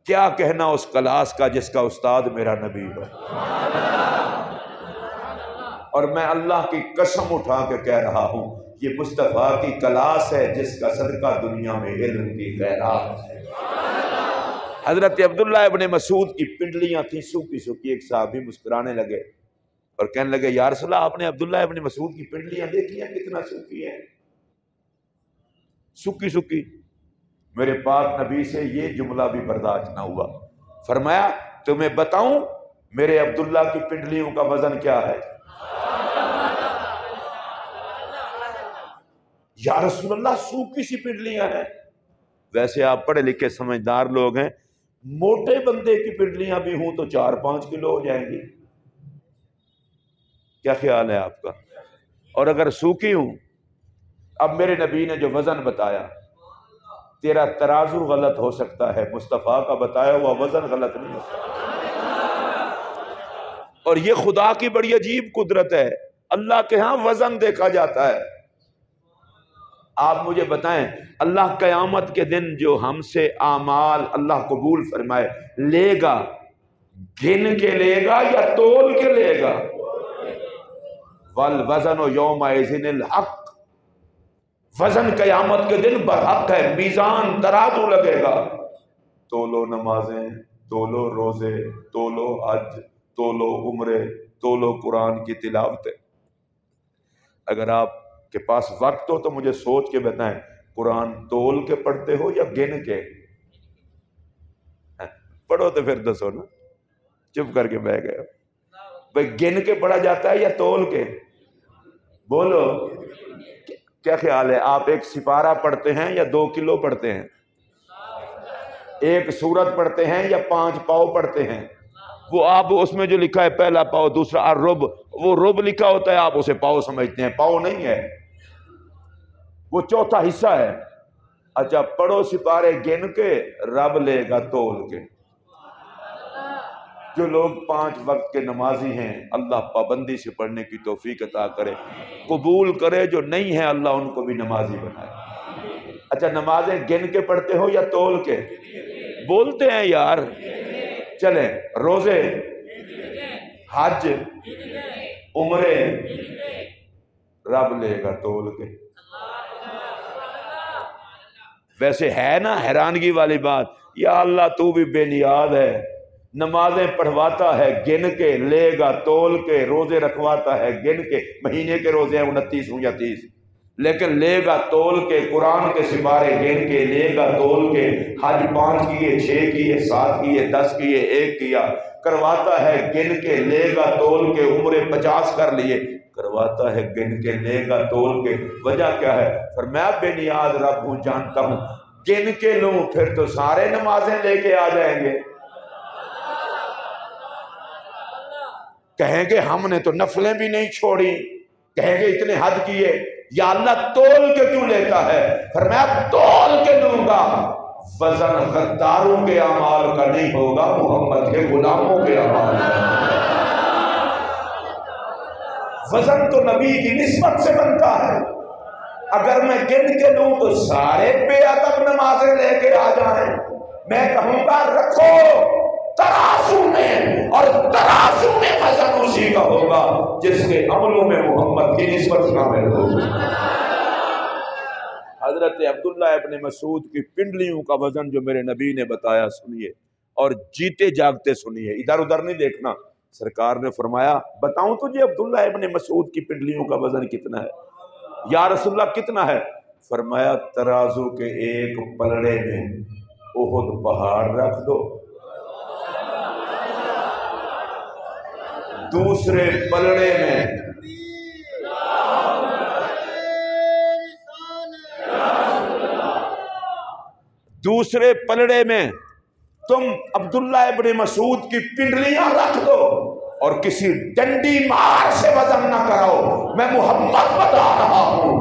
کیا کہنا اس کلاس کا جس کا استاد میرا نبی ہو. اور میں اللہ کی قسم اٹھا کے کہہ رہا ہوں یہ مصطفیٰ کی کلاس ہے جس کا صدقہ دنیا میں علم کی خیرات ہے. حضرت عبداللہ ابن مسعود کی پنڈلیاں تھیں سوکھی سوکھی. ایک صحابی مسکرانے لگے اور کہنے لگے یا رسول اللہ آپ نے عبداللہ ابن مسعود کی پنڈلیاں دیکھی ہیں کتنا سوکھی ہیں, سوکھی سوکھی. میرے پاک نبی سے یہ جملہ بھی برداشت نہ ہوا. فرمایا تمہیں بتاؤں میرے عبداللہ کی پنڈلیوں کا وزن کیا ہے؟ یا رسول اللہ سوکھی سی پنڈلیاں ہیں. ویسے آپ پڑھے لکھے سمجھدار لوگ ہیں, موٹے بندے کی پنڈلیاں بھی ہوں تو 4-5 کلو ہو جائیں گی. کیا خیال ہے آپ کا؟ اور اگر سوکھی ہوں, اب میرے نبی نے جو وزن بتایا, تیرا ترازو غلط ہو سکتا ہے, مصطفیٰ کا بتایا ہوا وزن غلط نہیں ہو سکتا. اور یہ خدا کی بڑی عجیب قدرت ہے, اللہ کے ہاں وزن دیکھا جاتا ہے. آپ مجھے بتائیں اللہ قیامت کے دن جو ہم سے اعمال اللہ قبول فرمائے لے گا, گن کے لے گا یا تول کے لے گا؟ والوزن یومئذ الحق, وزن قیامت کے دن برحق ہے, میزان ترازو لگے گا. تولو نمازیں, تولو روزے, تولو حج, تولو عمرے, تولو قرآن کی تلاوتیں. اگر آپ کے پاس وقت ہو تو مجھے سوچ کے بتائیں قرآن تول کے پڑھتے ہو یا گن کے؟ پڑھو تو پھر دسو نا, چپ کر کے بیٹھ گئے. بھائی گن کے پڑھا جاتا ہے یا تول کے؟ بولو کیا خیال ہے؟ آپ ایک سپارہ پڑھتے ہیں یا 2 کلو پڑھتے ہیں؟ ایک سورت پڑھتے ہیں یا 5 پاؤ پڑھتے ہیں؟ وہ آپ اس میں جو لکھا ہے پہلا پاؤ دوسرا الرب, وہ رب لکھا ہوتا ہے, آپ اسے پاؤ سمجھتے ہیں, پاؤ نہیں ہے, وہ چوتھا حصہ ہے. اچھا پڑھو سپارے گن کے, رب لے گا تول کے. جو لوگ 5 وقت کے نمازی ہیں اللہ پابندی سے پڑھنے کی توفیق عطا کرے, قبول کرے. جو نہیں ہے اللہ ان کو بھی نمازی بنائے. اچھا نمازیں گن کے پڑھتے ہو یا تول کے؟ بولتے ہیں یار. چلیں روزے, حج, عمرے, رب لے گا تول کے. ویسے ہے نا حیرانگی والی بات, یا اللہ تو بھی بے نیاز ہے, نمازیں پڑھواتا ہے گن کے, لے گا تول کے, روزے رکھواتا ہے گن کے, مہینے کے روزے ہیں 29 ہوں یا 30, لیکن لے گا تول کے, قرآن کے سپارے گن کے, لے گا تول کے, حج 5 کیے, 6 کیے, 7 کیے, 10 کیے, 1 کیا, کرواتا ہے گن کے, لے گا تول کے. عمرے 50 کر لیے, کرواتا ہے گن کے, لے گا تول کے. وجہ کیا ہے؟ فرمایا بے نیاز رب ہوں, جانتا ہوں, گن کے لوں پھر تو سارے نمازیں لے کے آ جائیں گے. کہیں گے ہم نے تو نفلیں بھی نہیں چھوڑی, کہیں گے اتنے حد کیے. یا اللہ تول کے کیوں لیتا ہے؟ فرمایا تول کے لوں گا, وزن غداروں کے اعمال کا نہیں ہوگا, محمد کے غلاموں کے اعمال کا. وزن تو نبی کی نسبت سے بنتا ہے. اگر میں گن کے لوں تو سارے بے ادب نمازیں لے کے آ جائیں. میں کہوں گا رکھو ترازو میں, اور ترازو میں وزن اسی کا ہوگا جس کے عملوں میں محمد کی نسبت شامل ہوگی. حضرت عبداللہ ابن مسعود کی پنڈلیوں کا وزن جو میرے نبی نے بتایا سنیے, اور جیتے جاگتے سنیے, ادھر ادھر نہیں دیکھنا. سرکار نے فرمایا بتاؤں تجھے عبداللہ ابن مسعود کی پنڈلیوں کا وزن کتنا ہے؟ یا رسول اللہ کتنا ہے؟ فرمایا ترازو کے ایک پلڑے میں احد پہاڑ رکھ دو, دوسرے پلڑے میں تم عبداللہ ابن مسعود کی پنڈلیاں رکھ دو, اور کسی ڈنڈی مار سے وزن نہ کراؤ. میں محمد بتا رہا ہوں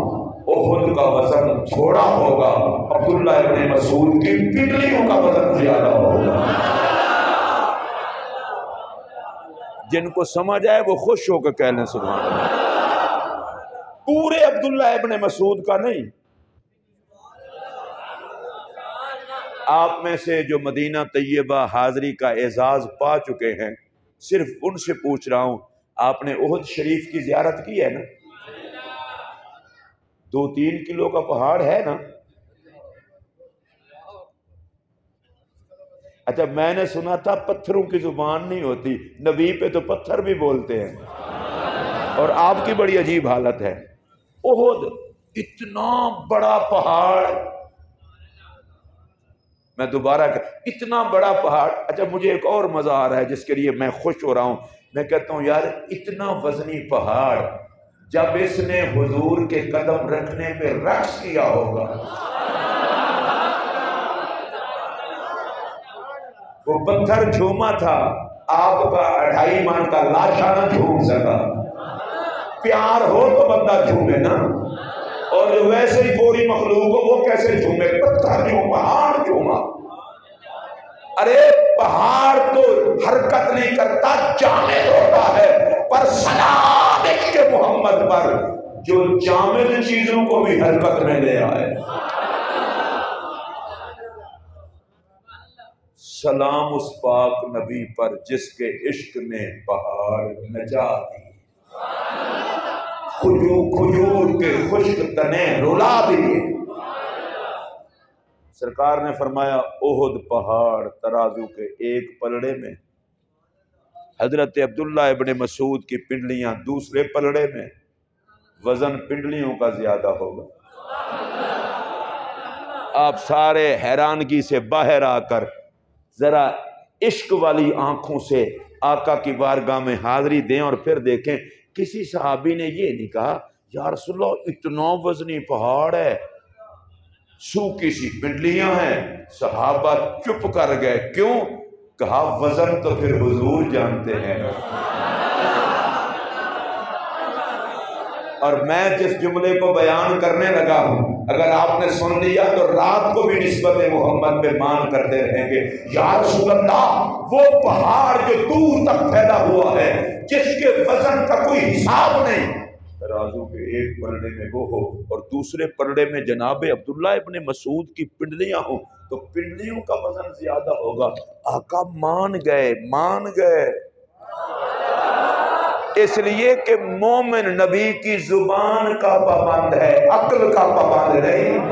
احد کا وزن تھوڑا ہوگا, عبداللہ ابن مسعود کی پنڈلیوں کا وزن زیادہ ہوگا. جن کو سمجھ آئے وہ خوش ہو کے کہہ لیں سبحان اللہ. پورے عبداللہ ابن مسعود کا نہیں, آپ میں سے جو مدینہ طیبہ حاضری کا اعزاز پا چکے ہیں، صرف ان سے پوچھ رہا ہوں، آپ نے احد شریف کی زیارت کی ہے نا؟ 2-3 کلو کا پہاڑ ہے نا؟ اچھا، میں نے سنا تھا پتھروں کی زبان نہیں ہوتی، نبی پہ تو پتھر بھی بولتے ہیں، اور آپ کی بڑی عجیب حالت ہے۔ احد اتنا بڑا پہاڑ، میں دوبارہ اتنا بڑا پہاڑ۔ اچھا، مجھے ایک اور مزہ آ رہا ہے جس کے لیے میں خوش ہو رہا ہوں۔ میں کہتا ہوں یار، اتنا وزنی پہاڑ جب اس نے حضور کے قدم رکھنے پہ رقص کیا ہوگا، وہ پتھر جھوما تھا، آپ کا 2.5 من کا لاشا نہ جھوم سکا۔ پیار ہو تو بندہ جھومے نا، اور جو ویسے ہی پوری مخلوق ہو وہ کیسے جھومے؟ پتھر جو پہاڑ جھوما۔ ارے پہاڑ تو حرکت نہیں کرتا، جامد ہوتا ہے، پر سلام عشق محمد پر جو جامد چیزوں کو بھی حرکت میں لے آئے۔ سلام اس پاک نبی پر جس کے عشق نے پہاڑ نجات دی، کھجور کے خشک تنے رلا دیے۔ سرکار نے فرمایا احد پہاڑ ترازو کے ایک پلڑے میں، حضرت عبداللہ ابن مسعود کی پنڈلیاں دوسرے پلڑے میں، وزن پنڈلیوں کا زیادہ ہوگا۔ آپ سارے حیرانگی سے باہر آ کر ذرا عشق والی آنکھوں سے آقا کی بارگاہ میں حاضری دیں، اور پھر دیکھیں کسی صحابی نے یہ نہیں کہا یا رسول اللہ اتنا وزنی پہاڑ ہے، سوکھی سی پنڈلیاں ہیں۔ صحابہ چپ کر گئے، کیوں؟ کہا وزن تو پھر حضور جانتے ہیں۔ اور میں جس جملے کو بیان کرنے لگا ہوں، اگر آپ نے سن لیا تو رات کو بھی نسبت محمد پہ مان کرتے رہیں گے۔ یا رسول اللہ، وہ پہاڑ جو دور تک پھیلا ہوا ہے، جس کے وزن کا کوئی حساب نہیں، ترازو کے ایک پلڑے میں وہ ہو اور دوسرے پلڑے میں جناب عبداللہ ابن مسعود کی پنڈلیاں ہوں، تو پنڈلیوں کا وزن زیادہ ہوگا۔ آقا مان گئے، اس لیے کہ مومن نبی کی زبان کا پابند ہے، عقل کا پابند نہیں۔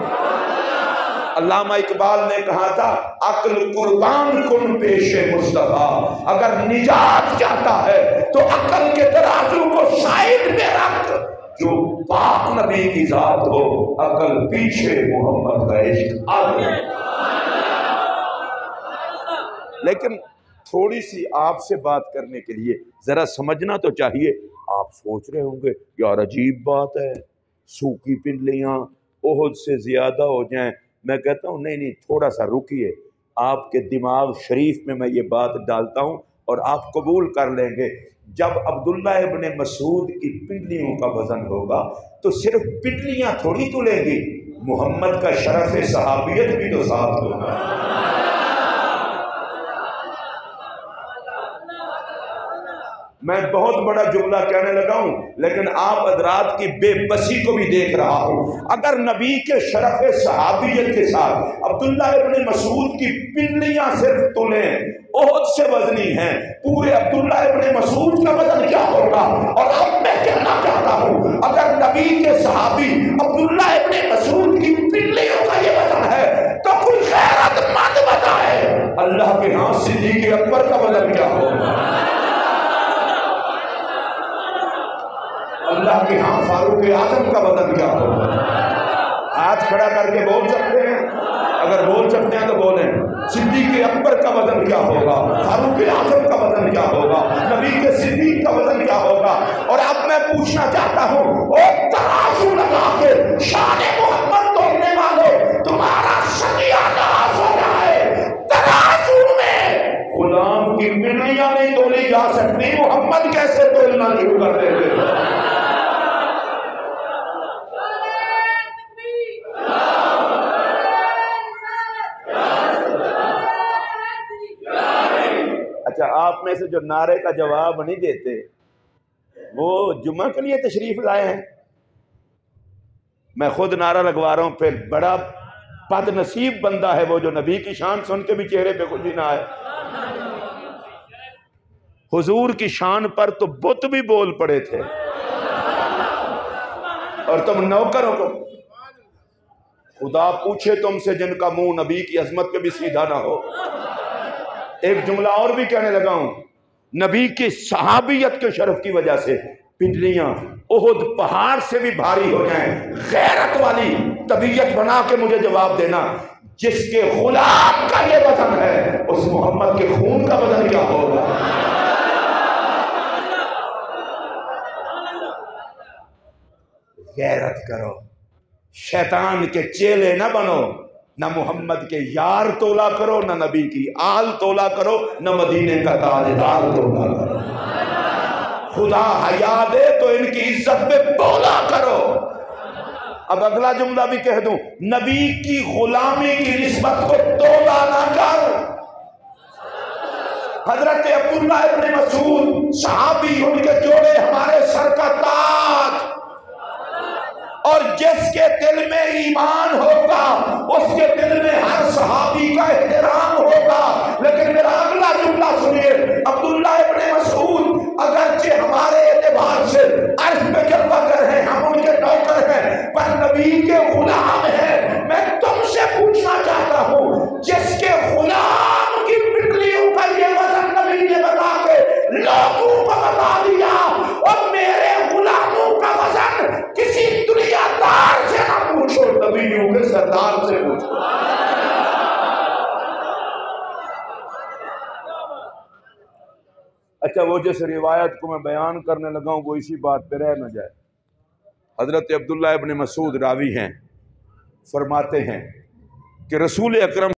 علامہ اقبال نے کہا تھا عقل قربان کن پیش مصطفیٰ، اگر نجات چاہتا ہے تو عقل کے ترازو کو سائڈ میں رکھ، جو پاک نبی کی ذات ہو، عقل پیچھے، محمد کا عشق آگے۔ لیکن تھوڑی سی آپ سے بات کرنے کے لیے ذرا سمجھنا تو چاہیے۔ آپ سوچ رہے ہوں گے یار عجیب بات ہے، سوکھی پنڈلیاں احد سے زیادہ ہو جائیں۔ میں کہتا ہوں نہیں، تھوڑا سا رکیے، آپ کے دماغ شریف میں میں یہ بات ڈالتا ہوں اور آپ قبول کر لیں گے۔ جب عبداللہ ابن مسعود کی پنڈلیوں کا وزن ہوگا تو صرف پنڈلیاں تھوڑی تلیں گی، محمد کا شرف صحابیت بھی تو ساتھ ہوگا۔ میں بہت بڑا جملہ کہنے لگا ہوں، لیکن آپ حضرات کی بے بسی کو بھی دیکھ رہا ہوں۔ اگر نبی کے شرف صحابیت کے ساتھ عبداللہ ابن مسعود کی پنڈلیاں صرف تلیں، احد سے وزنی ہیں، پورے عبداللہ ابن مسعود کا وزن کیا ہوگا؟ اور اب میں کہنا چاہتا ہوں اگر نبی کے صحابی عبداللہ ابن مسعود کی پنڈلیوں کا یہ وزن ہے تو کوئی غیرت مند بتائے اللہ کے ہاں صدیق اکبر کا وزن کیا ہوگا؟ اللہ کے ہاں فاروق اعظم کا وزن کیا ہوگا؟ ہاتھ کھڑا کر کے بول سکتے ہیں؟ اگر بول سکتے ہیں تو بولیں۔ صدیق اکبر کا وزن کیا ہوگا؟ فاروق اعظم کا وزن کیا ہوگا؟ نبی کے صدیق کا وزن کیا ہوگا؟ اور اب میں پوچھنا چاہتا ہوں، اور ترازو لگا کے شان محمد تولنے والے، تمہارا سنیا ناز ہو جائے، ترازو میں غلام کی پنڈلیاں نہیں تولی جا سکتی، محمد کیسے تولنا شروع کر دیتے؟ اچھا، آپ میں سے جو نعرے کا جواب نہیں دیتے وہ جمعہ کے لیے تشریف لائے ہیں؟ میں خود نعرہ لگوا رہا ہوں، پھر بڑا بد نصیب بندہ ہے وہ جو نبی کی شان سن کے بھی چہرے پہ خوشی نہ آئے۔ حضور کی شان پر تو بت بھی بول پڑے تھے، اور تم نوکروں کو خدا پوچھے تم سے جن کا منہ نبی کی عظمت پہ بھی سیدھا نہ ہو۔ ایک جملہ اور بھی کہنے لگا ہوں، نبی کی صحابیت کے شرف کی وجہ سے پنڈلیاں احد پہاڑ سے بھی بھاری ہو جائیں، غیرت والی طبیعت بنا کے مجھے جواب دینا، جس کے غلام کا یہ وزن ہے اس محمد کے خون کا وزن کیا ہوگا؟ غیرت کرو، شیطان کے چیلے نہ بنو، نہ محمد کے یار تولا کرو، نہ نبی کی آل تولا کرو، نہ مدینے کا تاجدار تولا کرو۔ خدا حیا دے تو ان کی عزت پہ بولا کرو۔ اب اگلا جملہ بھی کہہ دوں، نبی کی غلامی کی نسبت کو تولا نہ کر۔ حضرت عبداللہ ابن مسعود صحابی، ان کے جوڑے ہمارے سر کا تاج، اور جس کے دل میں ایمان ہوگا اس کے دل میں ہر صحابی کا احترام ہوگا۔ لیکن میرا اگلا جملہ سنیے، عبداللہ ابن مسعود اگرچہ ہمارے اعتبار سے عرش پہ جلوہ گر ہیں، ہم ان کے نوکر ہیں، پر نبی کے غلام ہیں۔ میں تم سے پوچھنا چاہتا ہوں، جس کے غلام کی پنڈلیوں کا یہ وزن نبی نے بتا کے لوگوں کو بتا دیا، اور میرے غلاموں کا وزن کسی دنیا دار سے نہ پوچھو، نبیوں کے سردار سے پوچھو۔ اچھا، وہ جس روایت کو میں بیان کرنے لگا ہوں وہ اسی بات پہ رہ نہ جائے۔ حضرت عبداللہ ابن مسعود راوی ہیں، فرماتے ہیں کہ رسول اکرم